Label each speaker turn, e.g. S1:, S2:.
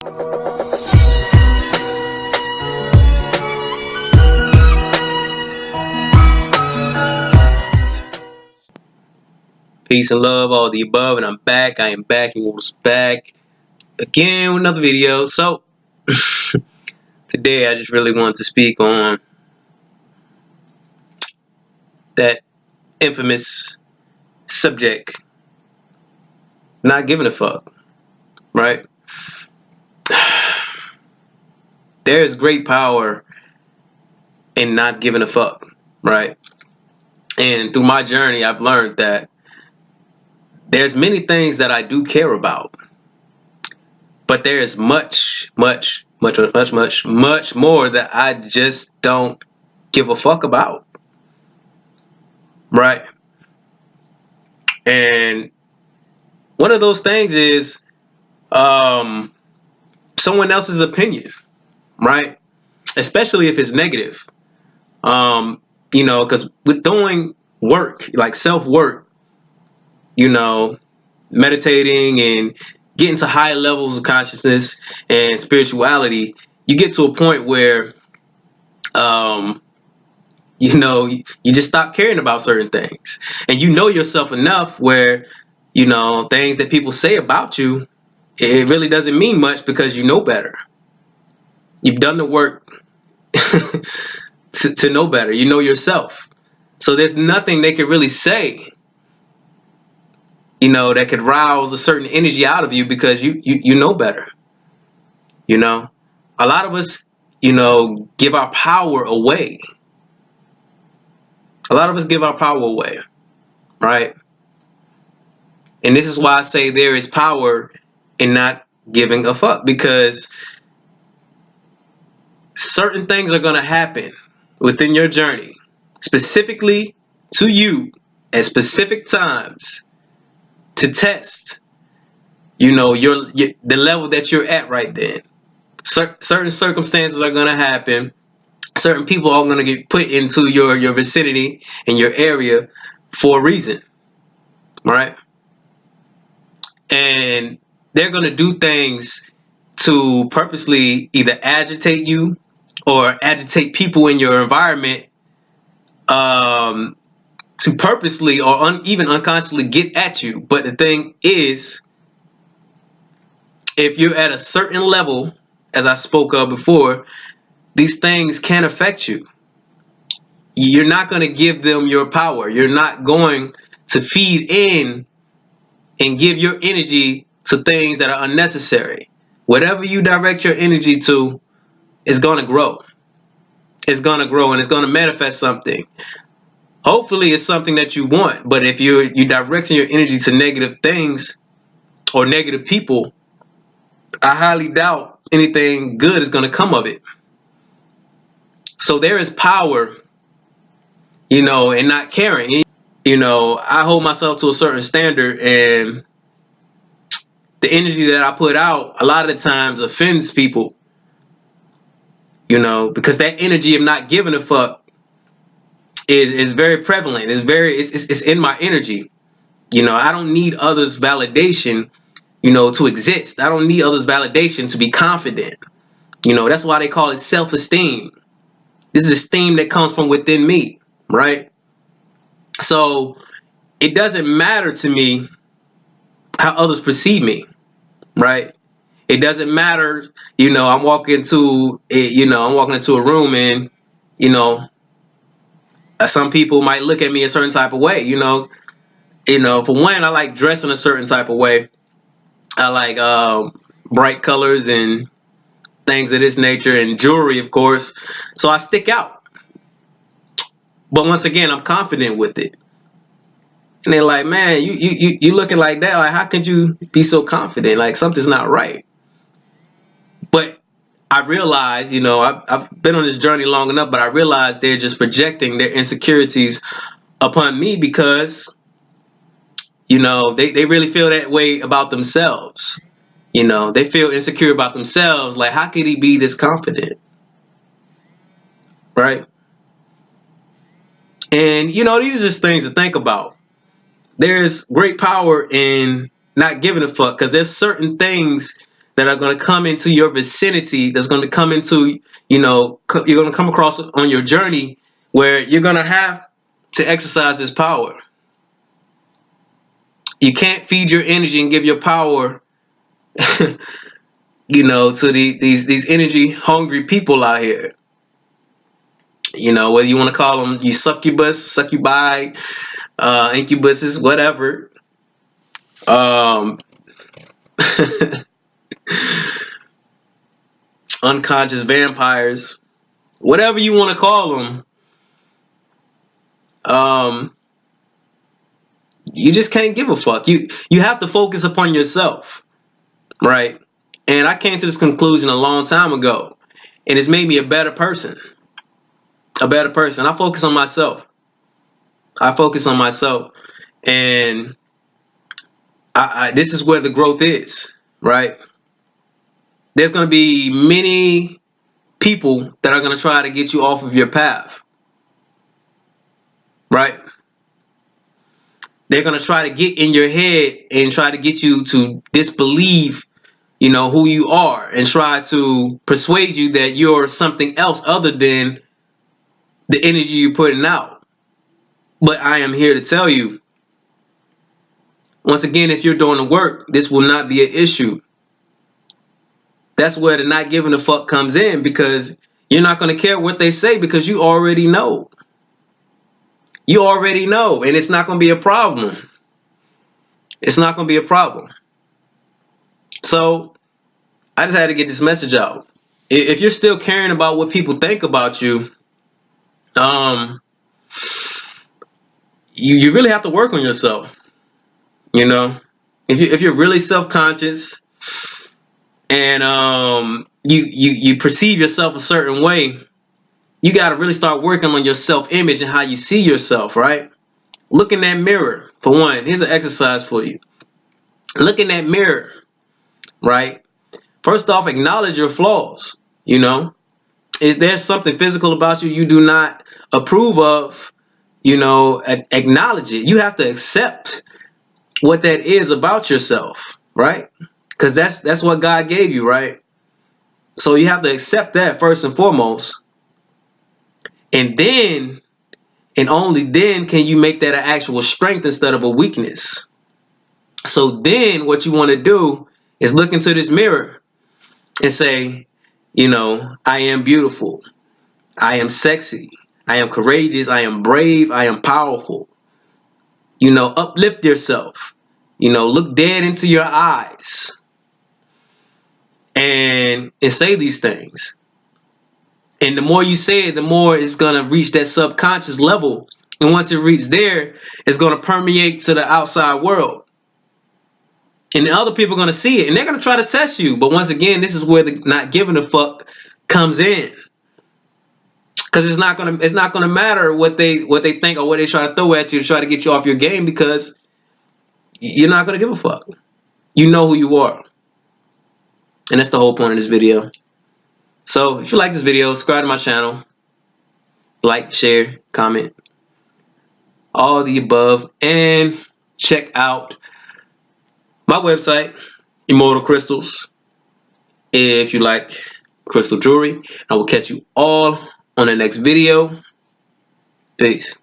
S1: Peace and love, all the above, and I'm back. I am back. Immortal's back again with another video. So today I just really wanted to speak on that infamous subject, not giving a fuck, right? There is great power in not giving a fuck, right? And through my journey, I've learned that there's many things that I do care about, but there is much more that I just don't give a fuck about, right? And one of those things is someone else's opinion, right? Especially if it's negative. Because with doing work, like self-work, meditating and getting to higher levels of consciousness and spirituality, you get to a point where you just stop caring about certain things, and you know yourself enough where things that people say about you, it really doesn't mean much because you know better. You've done the work to know better. You know yourself, so there's nothing they could really say that could rouse a certain energy out of you because you know better. A lot of us give our power away. A lot of us give our power away, right? And this is why I say there is power in not giving a fuck, because certain things are going to happen within your journey, specifically to you at specific times, to test the level that you're at right then. Certain circumstances are going to happen. Certain people are going to get put into your vicinity and your area for a reason, right? And they're going to do things to purposely either agitate you or agitate people in your environment, to purposely or even unconsciously get at you. But the thing is, if you're at a certain level, as I spoke of before, these things can affect you. You're not going to give them your power. You're not going to feed in and give your energy to things that are unnecessary. Whatever you direct your energy to is going to grow. It's going to grow and it's going to manifest something. Hopefully it's something that you want. But if you're directing your energy to negative things or negative people, I highly doubt anything good is going to come of it. So there is power, in not caring. I hold myself to a certain standard, and the energy that I put out a lot of the times offends people, because that energy of not giving a fuck is very prevalent. It's in my energy. I don't need others' validation, to exist. I don't need others' validation to be confident. That's why they call it self-esteem. This is esteem that comes from within me, right? So it doesn't matter to me how others perceive me, right? It doesn't matter, I'm walking into a room and, some people might look at me a certain type of way, for one, I like dressing a certain type of way. I like bright colors and things of this nature, and jewelry, of course. So I stick out. But once again, I'm confident with it. And they're like, man, you looking like that. Like, how could you be so confident? Like, something's not right. But I realize, I've been on this journey long enough, but I realize they're just projecting their insecurities upon me because, they really feel that way about themselves. They feel insecure about themselves. Like, how could he be this confident? Right? And, these are just things to think about. There's great power in not giving a fuck, because there's certain things that are going to come into your vicinity, that's going to come into, you're going to come across on your journey, where you're going to have to exercise this power. You can't feed your energy and give your power, to these energy hungry people out here. Whether you want to call them you succubus, succubi, incubuses, whatever. Unconscious vampires, whatever you want to call them. You just can't give a fuck. You have to focus upon yourself, right? And I came to this conclusion a long time ago, and it's made me a better person. I focus on myself. And this is where the growth is, right? There's going to be many people that are going to try to get you off of your path, right? They're going to try to get in your head and try to get you to disbelieve, who you are, and try to persuade you that you're something else other than the energy you're putting out. But I am here to tell you, once again, if you're doing the work, this will not be an issue. That's where the not giving a fuck comes in, because you're not going to care what they say, because you already know. You already know, and it's not going to be a problem. It's not going to be a problem. So I just had to get this message out. If you're still caring about what people think about you, you really have to work on yourself. If you're really self-conscious, and you perceive yourself a certain way, you got to really start working on your self-image and how you see yourself, right? Look in that mirror. For one, here's an exercise for you. Look in that mirror, right? First off, acknowledge your flaws. Is there something physical about you do not approve of? Acknowledge it. You have to accept what that is about yourself, right? Because that's what God gave you, right? So you have to accept that first and foremost. And then, and only then, can you make that an actual strength instead of a weakness. So then what you want to do is look into this mirror and say, I am beautiful. I am sexy. I am courageous. I am brave. I am powerful. Uplift yourself. Look dead into your eyes and say these things. And the more you say it, the more it's going to reach that subconscious level. And once it reaches there, it's going to permeate to the outside world. And the other people are going to see it. And they're going to try to test you. But once again, this is where the not giving a fuck comes in. Because it's not gonna matter what they think or what they try to throw at you to try to get you off your game, because you're not going to give a fuck. You know who you are. And that's the whole point of this video. So if you like this video, subscribe to my channel. Like, share, comment. All the above. And check out my website, Immortal Crystals, if you like crystal jewelry. I will catch you all on the next video. Peace.